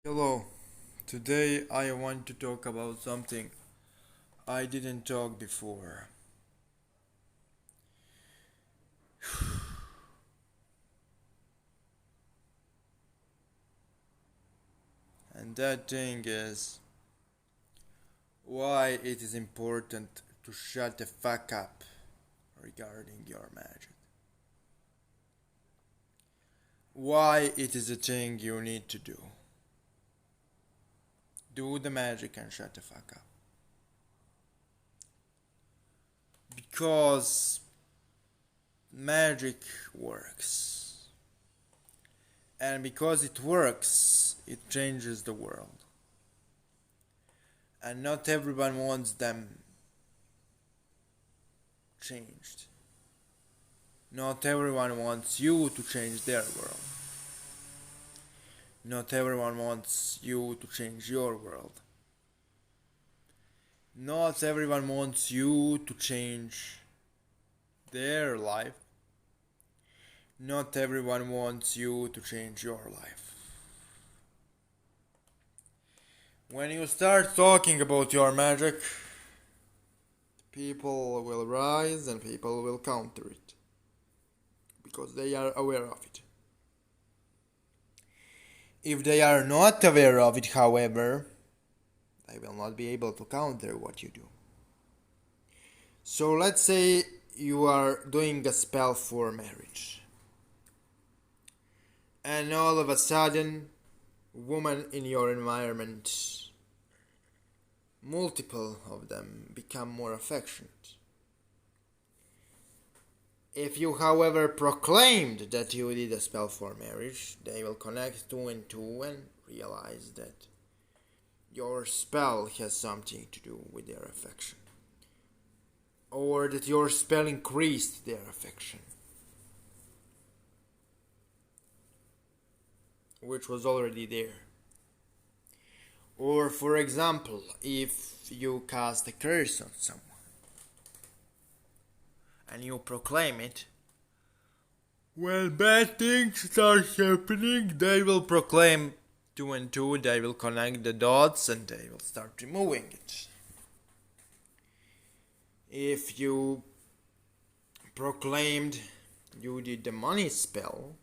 Hello, today I want to talk about something I didn't talk before. And that thing is why it is important to shut the fuck up regarding your magic. Why it is a thing you need to do. Do the magic and shut the fuck up. Because magic works. And because it works, it changes the world. And not everyone wants them changed. Not everyone wants you to change their world. Not everyone wants you to change your world. Not everyone wants you to change their life. Not everyone wants you to change your life. When you start talking about your magic, people will rise and people will counter it because they are aware of it. If they are not aware of it, however, they will not be able to counter what you do. So let's say you are doing a spell for marriage, and all of a sudden, women in your environment, multiple of them, become more affectionate. If you, however, proclaimed that you did a spell for marriage, they will connect two and two and realize that your spell has something to do with their affection. Or that your spell increased their affection. Which was already there. Or, for example, if you cast a curse on someone and you proclaim it, when bad things start happening, they will proclaim two and two, they will connect the dots and they will start removing it. If you proclaimed you did the money spell,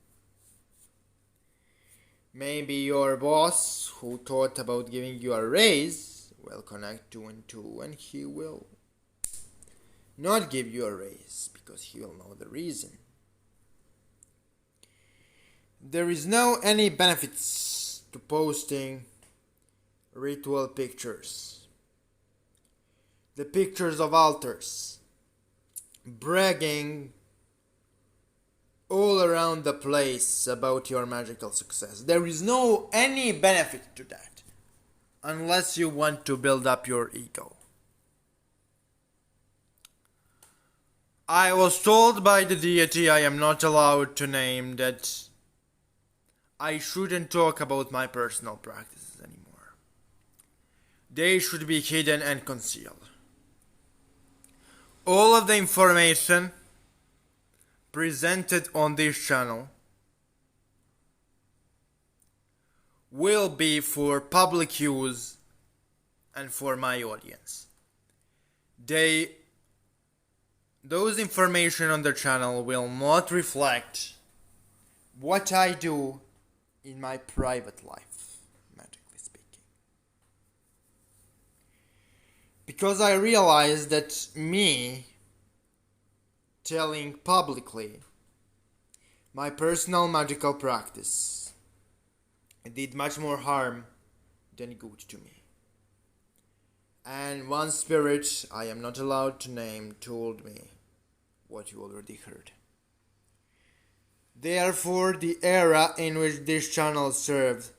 maybe your boss who thought about giving you a raise will connect two and two and he will not give you a raise because he will know the reason. There is no any benefits to posting ritual pictures. The pictures of altars, bragging all around the place about your magical success. There is no any benefit to that unless you want to build up your ego. I was told by the deity I am not allowed to name that I shouldn't talk about my personal practices anymore. They should be hidden and concealed. All of the information presented on this channel will be for public use and for my audience. Those information on the channel will not reflect what I do in my private life, magically speaking. Because I realized that me telling publicly my personal magical practice did much more harm than good to me. And one spirit I am not allowed to name told me what you already heard. Therefore, the era in which this channel served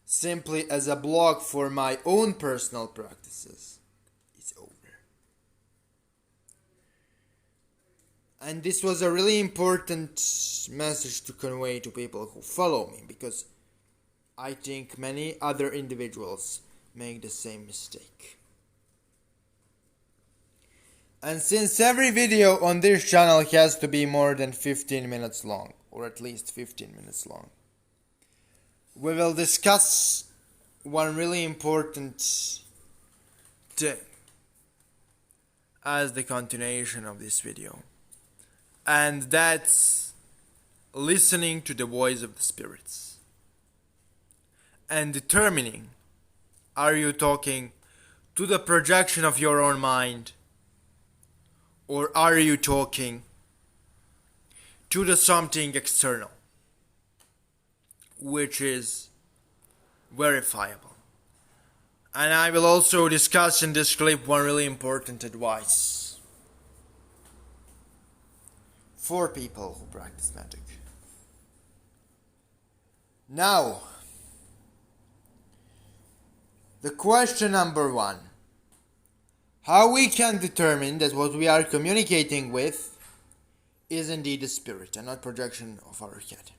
simply as a blog for my own personal practices is over. And this was a really important message to convey to people who follow me, because I think many other individuals make the same mistake. And since every video on this channel has to be more than 15 minutes long, or at least 15 minutes long, we will discuss one really important thing as the continuation of this video, and that's listening to the voice of the spirits and determining, are you talking to the projection of your own mind, or are you talking to the something external which is verifiable? And I will also discuss in this clip one really important advice for people who practice magic. Now, the question number one: how we can determine that what we are communicating with is indeed a spirit and not projection of our head.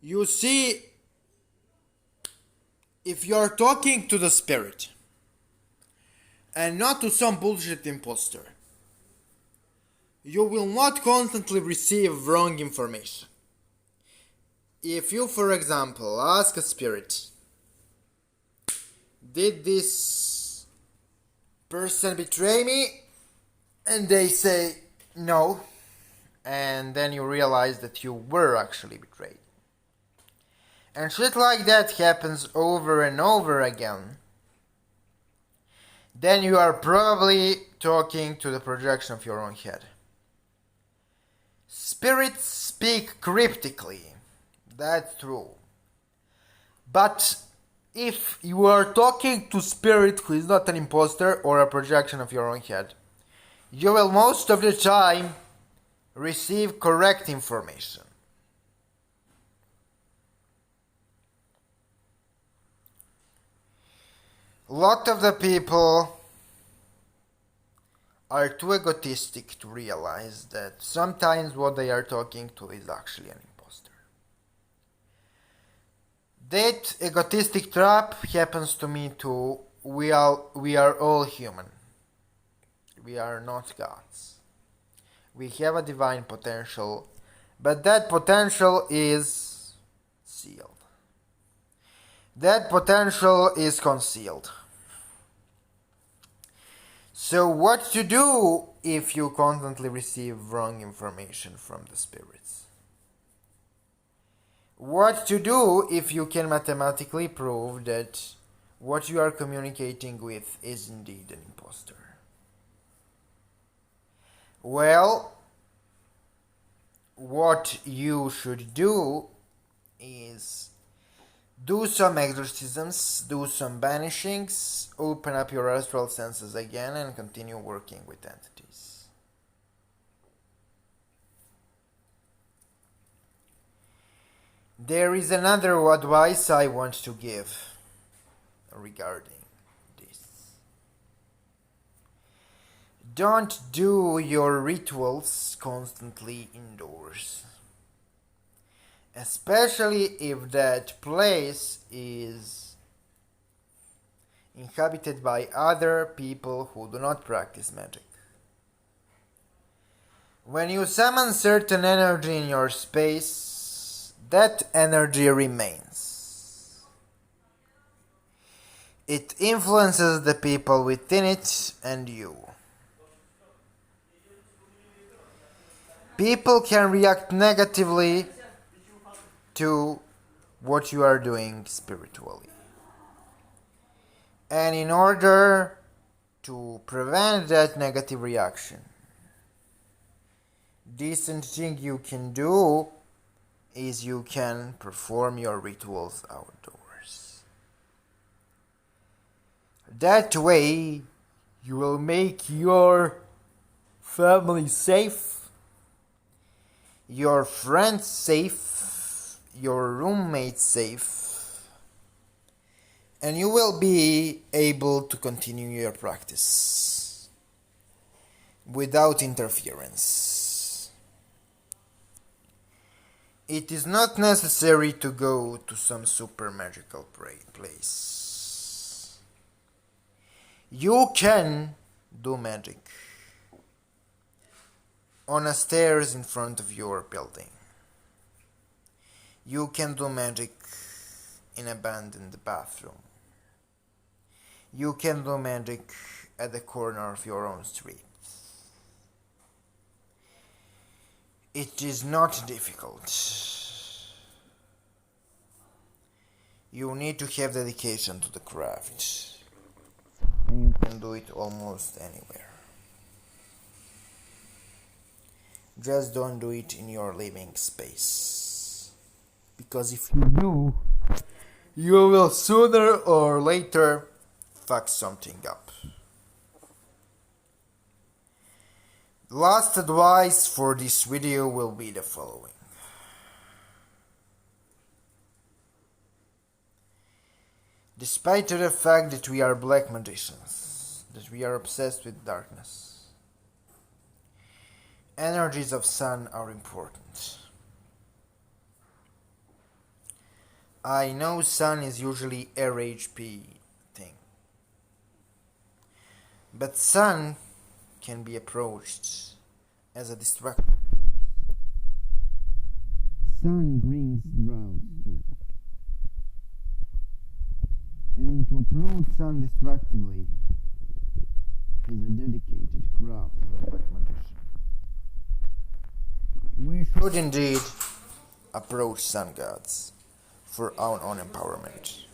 You see, if you are talking to the spirit and not to some bullshit imposter, you will not constantly receive wrong information. If you, for example, ask a spirit, did this person betray me? And they say no, and then you realize that you were actually betrayed. And shit like that happens over and over again. Then you are probably talking to the projection of your own head. Spirits speak cryptically, that's true. But if you are talking to spirit who is not an imposter or a projection of your own head, you will most of the time receive correct information. A lot of the people are too egotistic to realize that sometimes what they are talking to is actually an imposter. That egotistic trap happens to me too. We are all human. We are not gods. We have a divine potential, but that potential is sealed. That potential is concealed. So what to do if you constantly receive wrong information from the spirits? What to do if you can mathematically prove that what you are communicating with is indeed an imposter? Well, what you should do is do some exorcisms, do some banishings, open up your astral senses again, and continue working with entities. There is another advice I want to give regarding this. Don't do your rituals constantly indoors, especially if that place is inhabited by other people who do not practice magic. When you summon certain energy in your space, that energy remains. It influences the people within it and you. People can react negatively to what you are doing spiritually. And in order to prevent that negative reaction, decent thing you can do is you can perform your rituals outdoors. That way you will make your family safe, your friends safe, your roommates safe, and you will be able to continue your practice without interference. It is not necessary to go to some super magical place. You can do magic on a stairs in front of your building. You can do magic in an abandoned bathroom. You can do magic at the corner of your own street. It is not difficult. You need to have dedication to the craft, and you can do it almost anywhere. Just don't do it in your living space, because if you do, you will sooner or later fuck something up. The last advice for this video will be the following. Despite the fact that we are black magicians, that we are obsessed with darkness, energies of sun are important. I know sun is usually RHP thing, but sun can be approached as a distraction. Sun brings drought too. And to approach sun destructively is a dedicated craft of a black magician. We should indeed approach sun gods for our own empowerment.